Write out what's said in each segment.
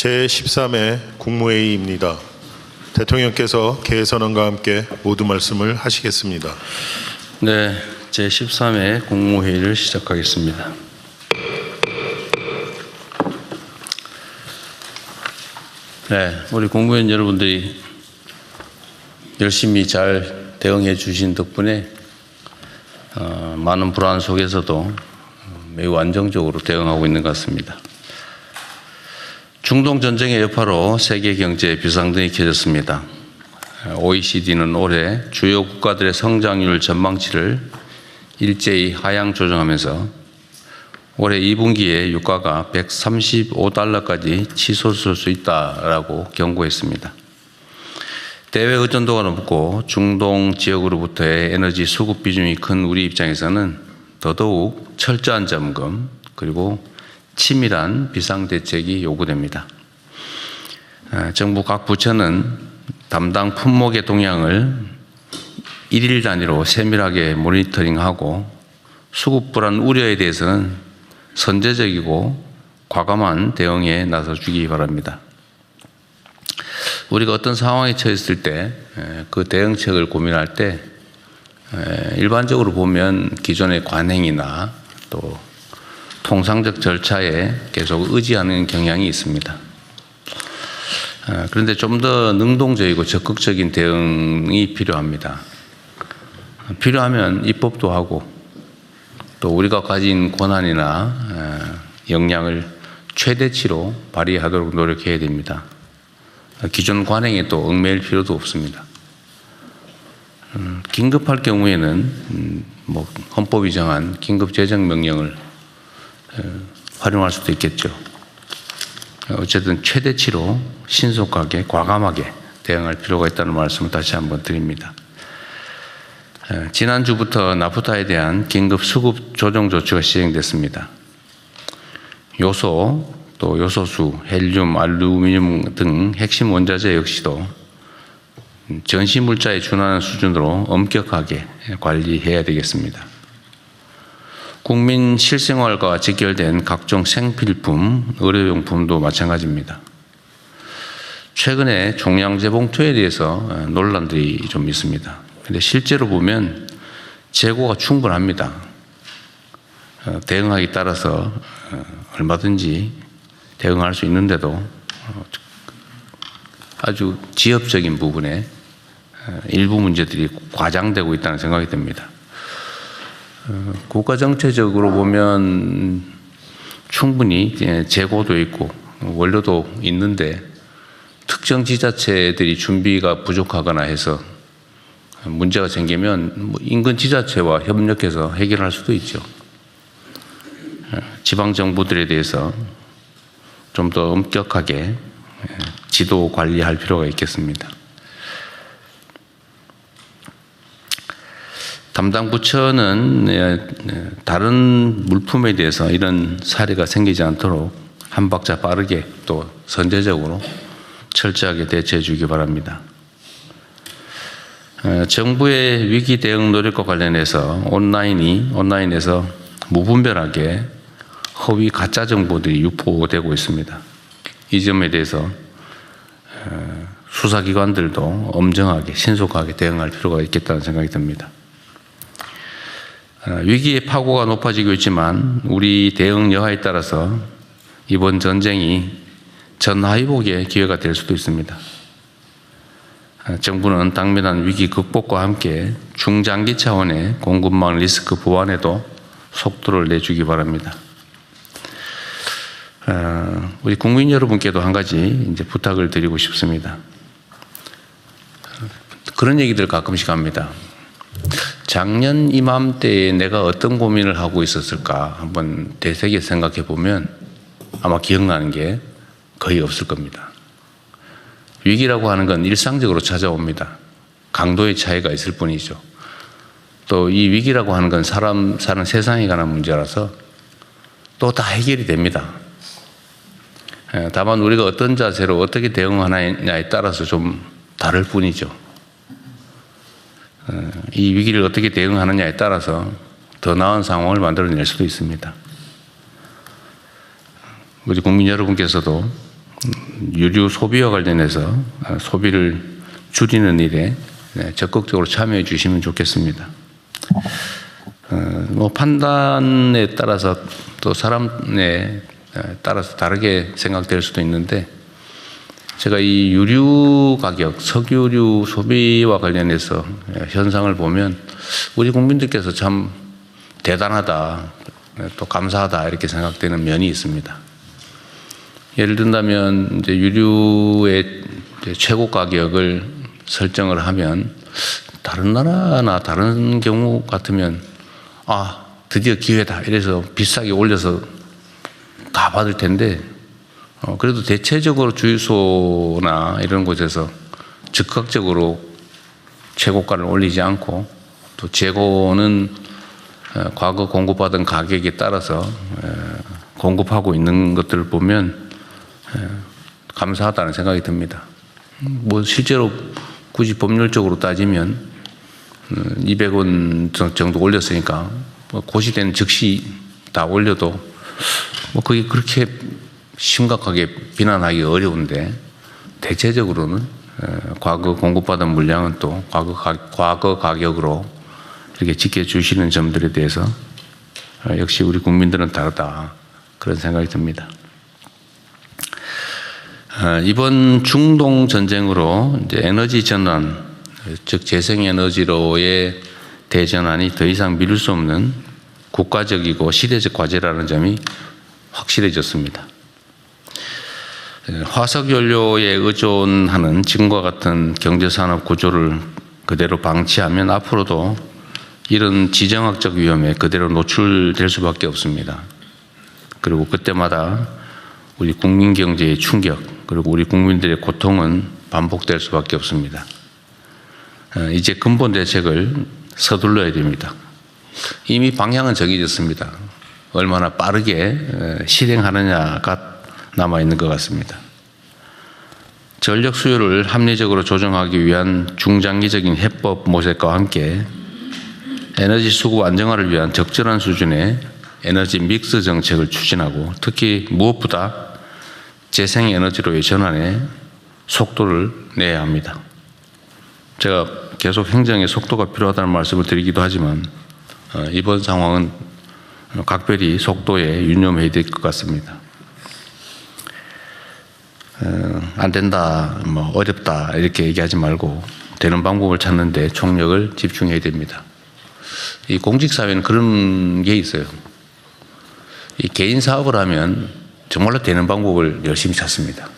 제13회 국무회의입니다. 대통령께서 개선안과 함께 모두 말씀을 하시겠습니다. 네, 제13회 국무회의를 시작하겠습니다. 네, 우리 국무위원 여러분들이 열심히 잘 대응해 주신 덕분에 많은 불안 속에서도 매우 안정적으로 대응하고 있는 것 같습니다. 중동 전쟁의 여파로 세계 경제에 비상등이 켜졌습니다. OECD는 올해 주요 국가들의 성장률 전망치를 일제히 하향 조정하면서 올해 2분기에 유가가 135달러까지 치솟을 수 있다라고 경고했습니다. 대외 의존도가 높고 중동 지역으로부터의 에너지 수급 비중이 큰 우리 입장에서는 더더욱 철저한 점검 그리고 치밀한 비상대책이 요구됩니다. 정부 각 부처는 담당 품목의 동향을 일일 단위로 세밀하게 모니터링하고 수급 불안 우려에 대해서는 선제적이고 과감한 대응에 나서주기 바랍니다. 우리가 어떤 상황에 처했을 때 그 대응책을 고민할 때 일반적으로 보면 기존의 관행이나 또 통상적 절차에 계속 의지하는 경향이 있습니다. 그런데 좀 더 능동적이고 적극적인 대응이 필요합니다. 필요하면 입법도 하고 또 우리가 가진 권한이나 역량을 최대치로 발휘하도록 노력해야 됩니다. 기존 관행에 또 얽매일 필요도 없습니다. 긴급할 경우에는 헌법이 정한 긴급재정명령을 활용할 수도 있겠죠. 어쨌든 최대치로 신속하게 과감하게 대응할 필요가 있다는 말씀을 다시 한번 드립니다. 지난주부터 나프타에 대한 긴급 수급 조정 조치가 시행됐습니다. 요소, 또 요소수, 헬륨, 알루미늄 등 핵심 원자재 역시도 전시물자에 준하는 수준으로 엄격하게 관리해야 되겠습니다. 국민 실생활과 직결된 각종 생필품, 의료용품도 마찬가지입니다. 최근에 종량제 봉투에 대해서 논란들이 좀 있습니다. 그런데 실제로 보면 재고가 충분합니다. 대응하기 따라서 얼마든지 대응할 수 있는데도 아주 지엽적인 부분에 일부 문제들이 과장되고 있다는 생각이 듭니다. 국가 정체적으로 보면 충분히 재고도 있고 원료도 있는데 특정 지자체들이 준비가 부족하거나 해서 문제가 생기면 인근 지자체와 협력해서 해결할 수도 있죠. 지방 정부들에 대해서 좀 더 엄격하게 지도 관리할 필요가 있겠습니다. 담당 부처는 다른 물품에 대해서 이런 사례가 생기지 않도록 한 박자 빠르게 또 선제적으로 철저하게 대처해 주기 바랍니다. 정부의 위기 대응 노력과 관련해서 온라인에서 무분별하게 허위 가짜 정보들이 유포되고 있습니다. 이 점에 대해서 수사기관들도 엄정하게 신속하게 대응할 필요가 있겠다는 생각이 듭니다. 위기의 파고가 높아지고 있지만 우리 대응 여하에 따라서 이번 전쟁이 전하위복의 기회가 될 수도 있습니다. 정부는 당면한 위기 극복과 함께 중장기 차원의 공급망 리스크 보완에도 속도를 내주기 바랍니다. 우리 국민 여러분께도 한 가지 이제 부탁을 드리고 싶습니다. 그런 얘기들 가끔씩 합니다. 작년 이맘때에 내가 어떤 고민을 하고 있었을까 한번 되새겨 생각해 보면 아마 기억나는 게 거의 없을 겁니다. 위기라고 하는 건 일상적으로 찾아옵니다. 강도의 차이가 있을 뿐이죠. 또 이 위기라고 하는 건 사람 사는 세상에 관한 문제라서 또 다 해결이 됩니다. 다만 우리가 어떤 자세로 어떻게 대응하느냐에 따라서 좀 다를 뿐이죠. 이 위기를 어떻게 대응하느냐에 따라서 더 나은 상황을 만들어낼 수도 있습니다. 우리 국민 여러분께서도 유류 소비와 관련해서 소비를 줄이는 일에 적극적으로 참여해 주시면 좋겠습니다. 뭐 판단에 따라서 또 사람에 따라서 다르게 생각될 수도 있는데 제가 이 유류 가격, 석유류 소비와 관련해서 현상을 보면 우리 국민들께서 참 대단하다, 또 감사하다 이렇게 생각되는 면이 있습니다. 예를 든다면 이제 유류의 이제 최고 가격을 설정을 하면 다른 나라나 다른 경우 같으면 아 드디어 기회다 이래서 비싸게 올려서 다 받을 텐데 그래도 대체적으로 주유소나 이런 곳에서 즉각적으로 최고가를 올리지 않고 또 재고는 과거 공급받은 가격에 따라서 공급하고 있는 것들을 보면 감사하다는 생각이 듭니다. 뭐 실제로 굳이 법률적으로 따지면 200원 정도 올렸으니까 뭐 고시되는 즉시 다 올려도 뭐 그게 그렇게 심각하게 비난하기 어려운데 대체적으로는 과거 공급받은 물량은 또 과거 가격으로 이렇게 지켜주시는 점들에 대해서 역시 우리 국민들은 다르다 그런 생각이 듭니다. 이번 중동 전쟁으로 이제 에너지 전환, 즉 재생에너지로의 대전환이 더 이상 미룰 수 없는 국가적이고 시대적 과제라는 점이 확실해졌습니다. 화석연료에 의존하는 지금과 같은 경제산업 구조를 그대로 방치하면 앞으로도 이런 지정학적 위험에 그대로 노출될 수밖에 없습니다. 그리고 그때마다 우리 국민 경제의 충격 그리고 우리 국민들의 고통은 반복될 수밖에 없습니다. 이제 근본 대책을 서둘러야 됩니다. 이미 방향은 정해졌습니다. 얼마나 빠르게 실행하느냐가 남아있는 것 같습니다. 전력 수요를 합리적으로 조정하기 위한 중장기적인 해법 모색과 함께 에너지 수급 안정화를 위한 적절한 수준의 에너지 믹스 정책을 추진하고 특히 무엇보다 재생에너지로의 전환에 속도를 내야 합니다. 제가 계속 행정의 속도가 필요하다는 말씀을 드리기도 하지만 이번 상황은 각별히 속도에 유념해야 될 것 같습니다. 안 된다, 뭐 어렵다 이렇게 얘기하지 말고 되는 방법을 찾는 데 총력을 집중해야 됩니다. 이 공직사회는 그런 게 있어요. 이 개인 사업을 하면 정말로 되는 방법을 열심히 찾습니다.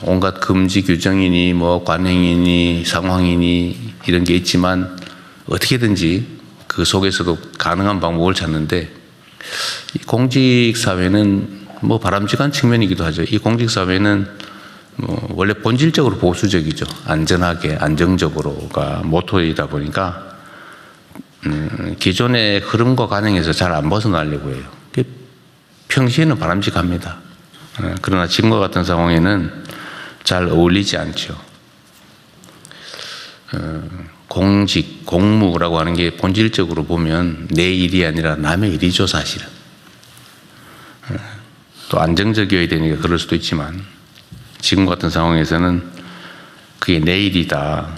온갖 금지 규정이니 뭐 관행이니 상황이니 이런 게 있지만 어떻게든지 그 속에서도 가능한 방법을 찾는데 이 공직사회는 뭐 바람직한 측면이기도 하죠. 이 공직사회는 뭐 원래 본질적으로 보수적이죠. 안전하게 안정적으로가 모토이다 보니까 기존의 흐름과 관행에서 잘 안 벗어나려고 해요. 평시에는 바람직합니다. 그러나 지금과 같은 상황에는 잘 어울리지 않죠. 공직, 공무라고 하는 게 본질적으로 보면 내 일이 아니라 남의 일이죠, 사실은. 또 안정적이어야 되니까 그럴 수도 있지만 지금 같은 상황에서는 그게 내 일이다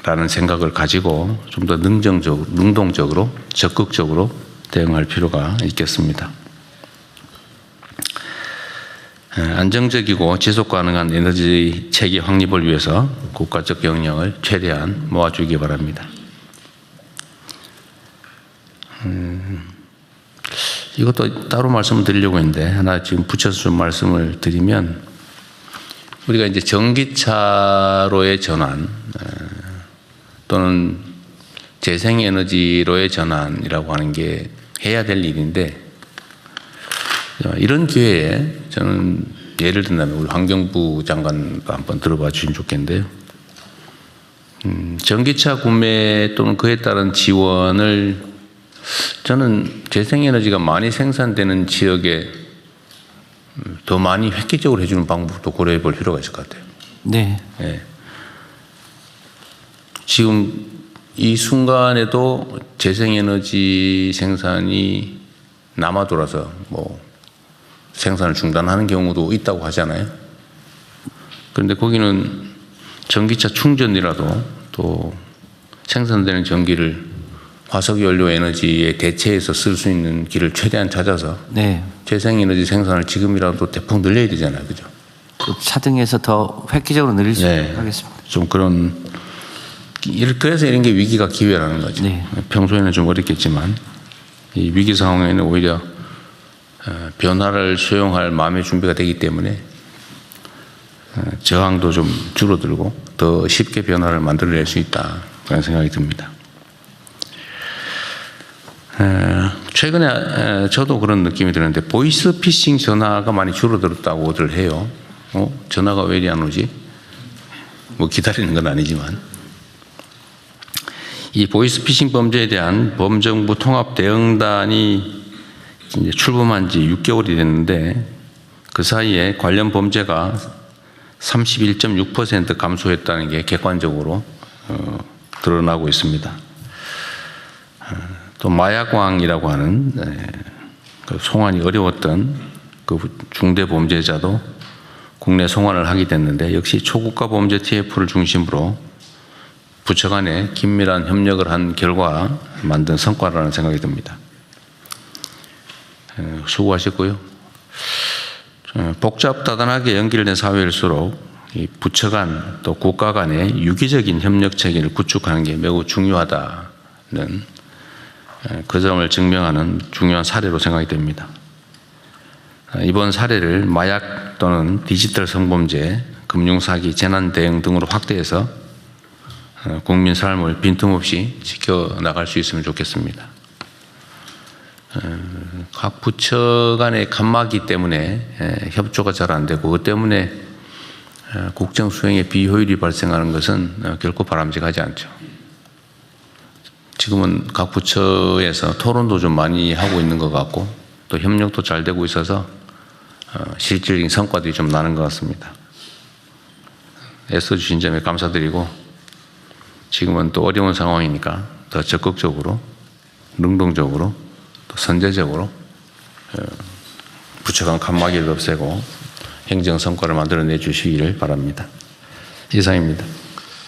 라는 생각을 가지고 좀 더 능동적으로 적극적으로 대응할 필요가 있겠습니다. 안정적이고 지속 가능한 에너지 체계 확립을 위해서 국가적 역량을 최대한 모아주기 바랍니다. 이것도 따로 말씀을 드리려고 했는데 하나 지금 붙여서 좀 말씀을 드리면 우리가 이제 전기차로의 전환 또는 재생에너지로의 전환이라고 하는 게 해야 될 일인데 이런 기회에 저는 예를 든다면 우리 환경부 장관도 한번 들어봐 주시면 좋겠는데요. 전기차 구매 또는 그에 따른 지원을 저는 재생에너지가 많이 생산되는 지역에 더 많이 획기적으로 해주는 방법도 고려해 볼 필요가 있을 것 같아요. 네. 네. 지금 이 순간에도 재생에너지 생산이 남아 돌아서 뭐 생산을 중단하는 경우도 있다고 하잖아요. 그런데 거기는 전기차 충전이라도 또 생산되는 전기를 화석연료 에너지에 대체해서 쓸 수 있는 길을 최대한 찾아서 네. 재생에너지 생산을 지금이라도 대폭 늘려야 되잖아요. 그죠? 또 차등해서 더 획기적으로 늘릴 수 네. 있도록 하겠습니다. 좀 그래서 이런 게 위기가 기회라는 거죠. 네. 평소에는 좀 어렵겠지만 이 위기 상황에는 오히려 변화를 수용할 마음의 준비가 되기 때문에 저항도 좀 줄어들고 더 쉽게 변화를 만들어낼 수 있다 그런 생각이 듭니다. 최근에 저도 그런 느낌이 드는데 보이스피싱 전화가 많이 줄어들었다고들 해요. 전화가 왜 이리 안 오지? 뭐 기다리는 건 아니지만 이 보이스피싱 범죄에 대한 범정부 통합대응단이 이제 출범한 지 6개월이 됐는데 그 사이에 관련 범죄가 31.6% 감소했다는 게 객관적으로 드러나고 있습니다. 또 마약왕이라고 하는 그 송환이 어려웠던 그 중대 범죄자도 국내 송환을 하게 됐는데 역시 초국가 범죄 TF를 중심으로 부처 간에 긴밀한 협력을 한 결과 만든 성과라는 생각이 듭니다. 수고하셨고요. 복잡다단하게 연결된 사회일수록 이 부처 간 또 국가 간의 유기적인 협력 체계를 구축하는 게 매우 중요하다는 그 점을 증명하는 중요한 사례로 생각이 됩니다. 이번 사례를 마약 또는 디지털 성범죄, 금융사기, 재난대응 등으로 확대해서 국민 삶을 빈틈없이 지켜나갈 수 있으면 좋겠습니다. 각 부처 간의 칸막이 때문에 협조가 잘 안 되고 그 때문에 국정 수행에 비효율이 발생하는 것은 결코 바람직하지 않죠. 지금은 각 부처에서 토론도 좀 많이 하고 있는 것 같고 또 협력도 잘 되고 있어서 실질적인 성과들이 좀 나는 것 같습니다. 애써주신 점에 감사드리고 지금은 또 어려운 상황이니까 더 적극적으로 능동적으로 또 선제적으로 부처 간 칸막이를 없애고 행정 성과를 만들어내 주시기를 바랍니다. 이상입니다.